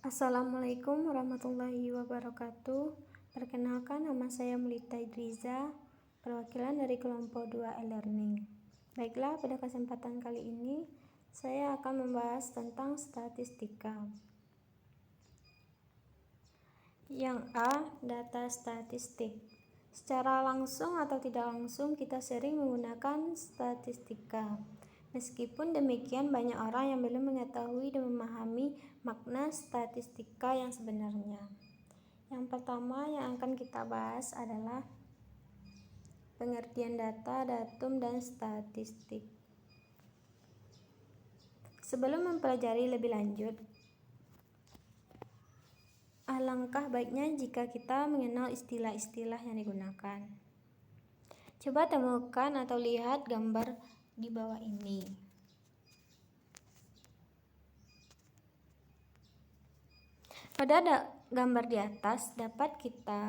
Assalamualaikum warahmatullahi wabarakatuh. Perkenalkan, nama saya Melita Idriza, perwakilan dari kelompok 2 e-learning. Baiklah, pada kesempatan kali ini saya akan membahas tentang statistika. Yang A, data statistik. Secara langsung atau tidak langsung kita sering menggunakan statistika. Meskipun demikian, banyak orang yang belum mengetahui dan memahami makna statistika yang sebenarnya. Yang pertama yang akan kita bahas adalah pengertian data, datum, dan statistik. Sebelum mempelajari lebih lanjut, alangkah baiknya jika kita mengenal istilah-istilah yang digunakan. Coba temukan atau lihat gambar di bawah ini. Pada gambar di atas dapat kita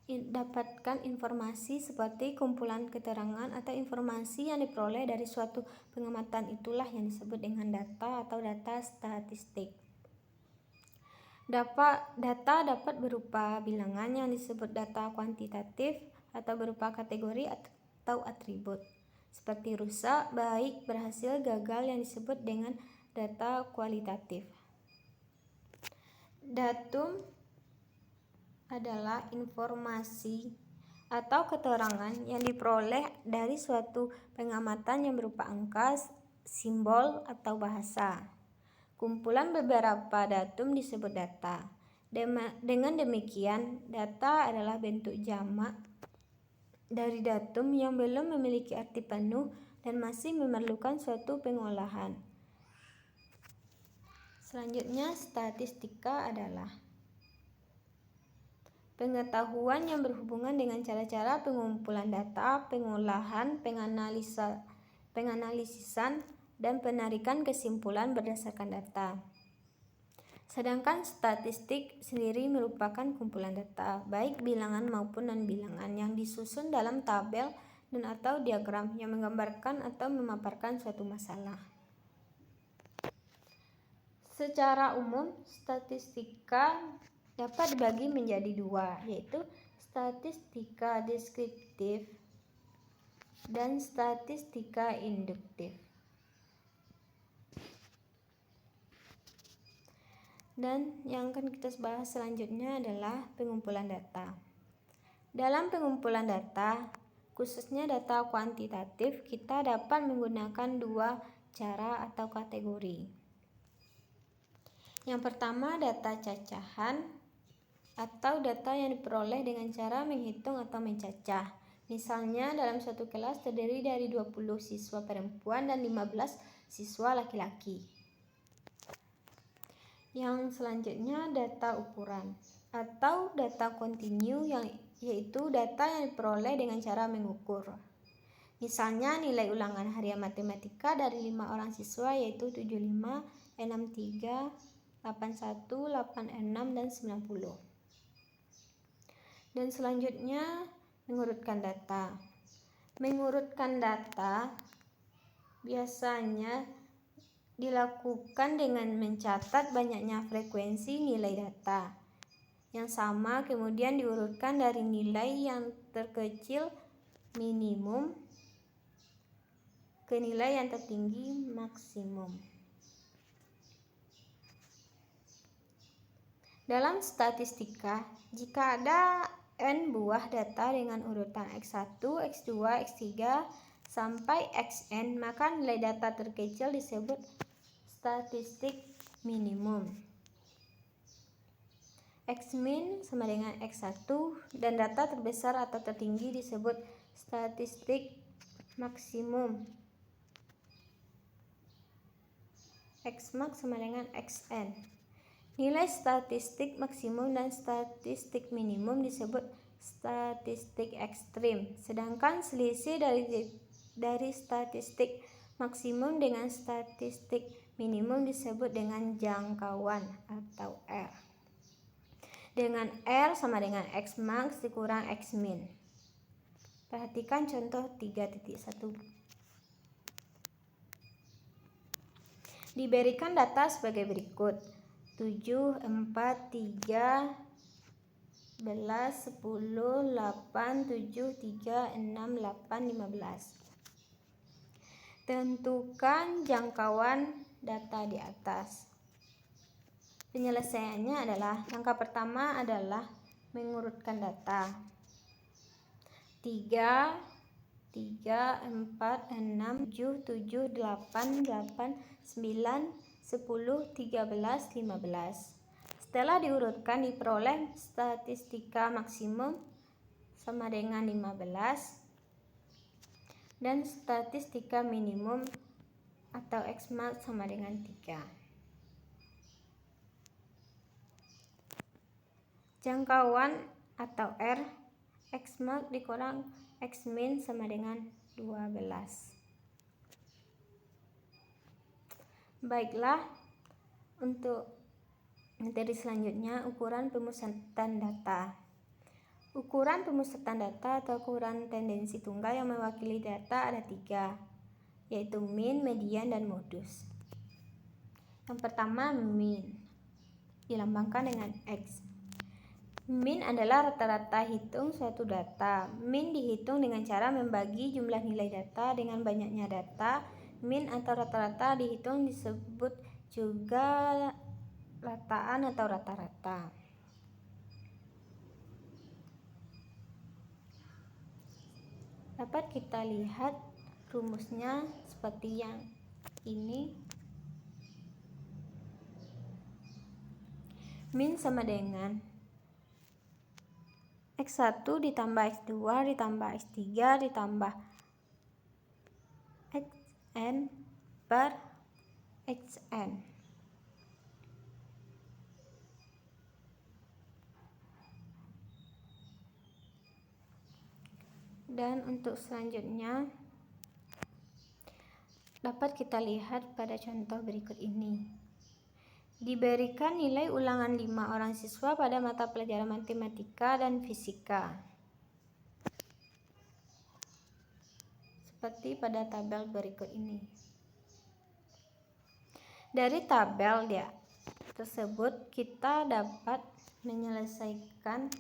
dapatkan informasi seperti kumpulan keterangan atau informasi yang diperoleh dari suatu pengamatan. Itulah yang disebut dengan data atau data statistik. Data dapat berupa bilangan yang disebut data kuantitatif atau berupa kategori atau atribut seperti rusak, baik, berhasil, gagal yang disebut dengan data kualitatif. Datum adalah informasi atau keterangan yang diperoleh dari suatu pengamatan yang berupa angka, simbol, atau bahasa. Kumpulan beberapa datum disebut data. Dengan demikian, data adalah bentuk jamak dari datum yang belum memiliki arti penuh dan masih memerlukan suatu pengolahan. Selanjutnya, statistika adalah pengetahuan yang berhubungan dengan cara-cara pengumpulan data, pengolahan, penganalisisan, dan penarikan kesimpulan berdasarkan data. Sedangkan statistik sendiri merupakan kumpulan data, baik bilangan maupun non-bilangan, yang disusun dalam tabel dan atau diagram yang menggambarkan atau memaparkan suatu masalah. Secara umum, statistika dapat dibagi menjadi dua, yaitu statistika deskriptif dan statistika induktif. Dan yang akan kita bahas selanjutnya adalah pengumpulan data. Dalam pengumpulan data, khususnya data kuantitatif, kita dapat menggunakan dua cara atau kategori. Yang pertama, data cacahan atau data yang diperoleh dengan cara menghitung atau mencacah. Misalnya dalam suatu kelas terdiri dari 20 siswa perempuan dan 15 siswa laki-laki. Yang selanjutnya, data ukuran atau data kontinu, yaitu data yang diperoleh dengan cara mengukur. Misalnya nilai ulangan harian matematika dari 5 orang siswa yaitu 75, 63, 81, 86, dan 90. Dan selanjutnya, mengurutkan data. Mengurutkan data biasanya dilakukan dengan mencatat banyaknya frekuensi nilai data yang sama, kemudian diurutkan dari nilai yang terkecil minimum ke nilai yang tertinggi maksimum. Dalam statistika, jika ada n buah data dengan urutan x1, x2, x3 sampai xn, maka nilai data terkecil disebut statistik minimum. X-min sama dengan x1 dan data terbesar atau tertinggi disebut statistik maksimum. X-max sama dengan xn. Nilai statistik maksimum dan statistik minimum disebut statistik ekstrim. Sedangkan selisih dari statistik maksimum dengan statistik minimum disebut dengan jangkauan atau R. Dengan R sama dengan X max dikurang X min. Perhatikan contoh 3.1. Diberikan data sebagai berikut: 7, 4, 3, 11, 10, 8, 7, 3, 6, 8, 15. Tentukan jangkauan data di atas. Penyelesaiannya adalah, langkah pertama adalah mengurutkan data. 3, 4, 6, 7, 7, 8, 8, 9, 10, 13, 15. Setelah diurutkan, diperoleh statistika maksimum sama dengan 15 dan statistika minimum atau X-max sama dengan 3. Jangkauan atau R, X-max dikurang X-min sama dengan 12. Baiklah, untuk materi selanjutnya, ukuran pemusatan data. Ukuran pemusatan data atau ukuran tendensi tunggal yang mewakili data ada 3, yaitu min, median, dan modus. Yang pertama, min, dilambangkan dengan X. Min adalah rata-rata hitung suatu data. Min dihitung dengan cara membagi jumlah nilai data dengan banyaknya data. Min atau rata-rata dihitung disebut juga rataan atau rata-rata. Dapat kita lihat rumusnya seperti yang ini. Min sama dengan X1 ditambah X2 ditambah X3 ditambah Xn per Xn. Dan untuk selanjutnya dapat kita lihat pada contoh berikut ini. Diberikan nilai ulangan 5 orang siswa pada mata pelajaran matematika dan fisika. Seperti pada tabel berikut ini. Dari tabel tersebut kita dapat menyelesaikan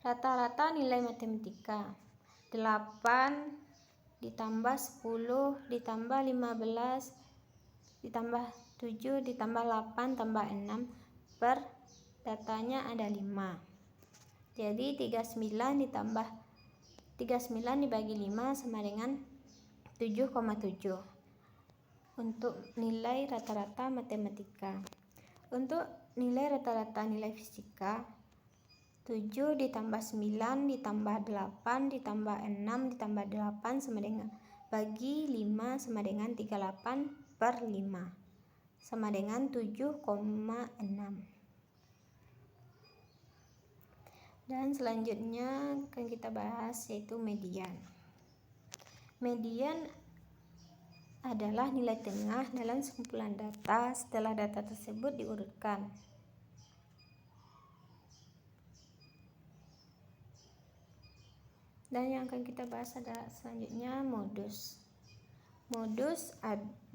rata-rata nilai matematika. 8 ditambah 10 ditambah 15 ditambah 7 ditambah 8 tambah 6 per datanya ada 5. Jadi 39 ditambah 39 dibagi 5 sama dengan 7,7 untuk nilai rata-rata matematika. Untuk nilai rata-rata nilai fisika, 7 ditambah 9 ditambah 8 ditambah 6 ditambah 8 sama dengan bagi 5 sama dengan 38 per 5 sama dengan 7,6. Dan selanjutnya akan kita bahas yaitu median. Median adalah nilai tengah dalam sekumpulan data setelah data tersebut diurutkan. Dan yang akan kita bahas adalah selanjutnya modus. Modus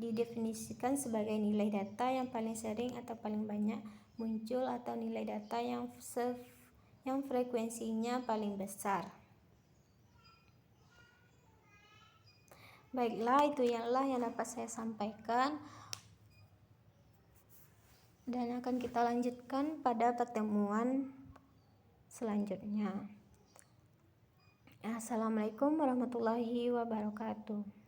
didefinisikan sebagai nilai data yang paling sering atau paling banyak muncul atau nilai data yang frekuensinya paling besar. Baiklah, itu ialah yang dapat saya sampaikan dan akan kita lanjutkan pada pertemuan selanjutnya. Assalamualaikum warahmatullahi wabarakatuh.